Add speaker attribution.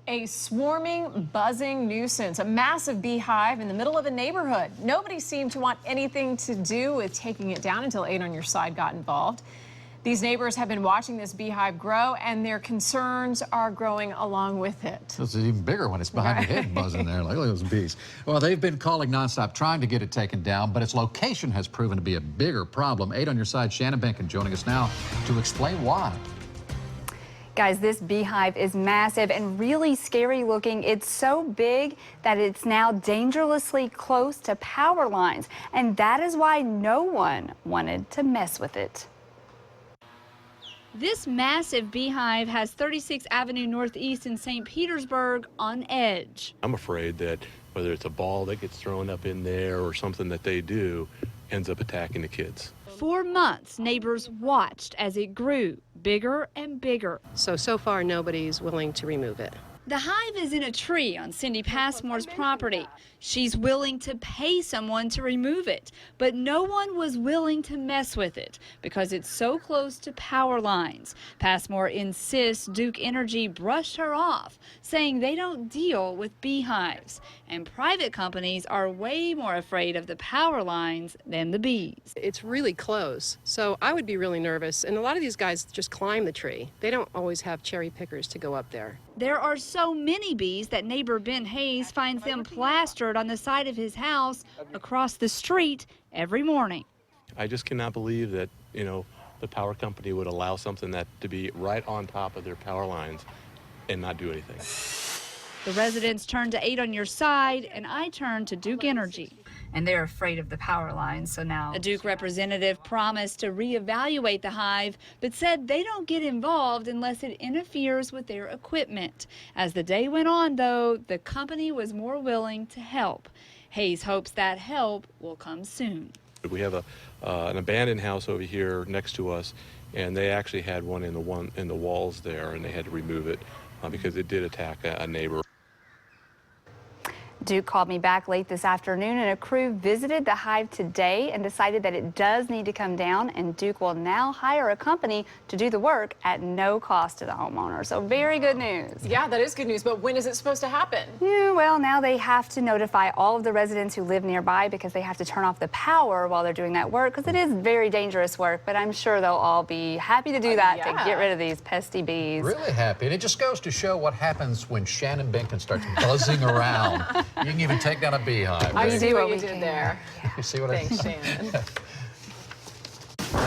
Speaker 1: A swarming, buzzing nuisance, a massive beehive in the middle of a neighborhood. Nobody seemed to want anything to do with taking it down until 8 on Your Side got involved. These neighbors have been watching this beehive grow, and their concerns are growing along with it.
Speaker 2: This is even bigger when it's behind your head buzzing there. Like, look at those bees. Well, they've been calling nonstop trying to get it taken down, but its location has proven to be a bigger problem. 8 on Your Side, Shannon Benkin joining us now to explain why.
Speaker 3: Guys, this beehive is massive and really scary looking. It's so big that it's now dangerously close to power lines, and that is why no one wanted to mess with it.
Speaker 4: This massive beehive has 36th Avenue Northeast in St. Petersburg on edge.
Speaker 5: I'm afraid that whether it's a ball that gets thrown up in there or something that they do ends up attacking the kids.
Speaker 4: For months, neighbors watched as it grew bigger and bigger.
Speaker 6: So far, nobody's willing to remove it.
Speaker 4: The hive is in a tree on Cindy Passmore's property. She's willing to pay someone to remove it, but no one was willing to mess with it because it's so close to power lines. Passmore insists Duke Energy brushed her off, saying they don't deal with beehives, and private companies are way more afraid of the power lines than the bees.
Speaker 6: It's really close, so I would be really nervous, and a lot of these guys just climb the tree. They don't always have cherry pickers to go up there.
Speaker 4: There are so many bees that neighbor Ben Hayes finds them plastered on the side of his house across the street every morning.
Speaker 5: I just cannot believe that, the power company would allow something that to be right on top of their power lines and not do anything.
Speaker 4: The residents turned to 8 on Your Side, and I turned to Duke Energy.
Speaker 3: And they're afraid of the power lines, so now
Speaker 4: A Duke representative promised to reevaluate the hive, but said they don't get involved unless it interferes with their equipment. As the day went on, though, the company was more willing to help. Hayes hopes that help will come soon.
Speaker 5: We have an abandoned house over here next to us, and they actually had one in the walls there, and they had to remove it because it did attack a neighbor.
Speaker 3: Duke called me back late this afternoon, and a crew visited the hive today and decided that it does need to come down, and Duke will now hire a company to do the work at no cost to the homeowner. So very good news.
Speaker 1: Yeah, that is good news, but when is it supposed to happen?
Speaker 3: Yeah, well, now they have to notify all of the residents who live nearby because they have to turn off the power while they're doing that work, because it is very dangerous work, but I'm sure they'll all be happy to do that to get rid of these pesky bees.
Speaker 2: Really happy. And it just goes to show what happens when Shannon Benkin starts buzzing around. You can even take down a beehive.
Speaker 1: I
Speaker 2: right?
Speaker 1: see what you did there.
Speaker 2: You see what
Speaker 1: Thanks,
Speaker 2: I
Speaker 1: Shannon.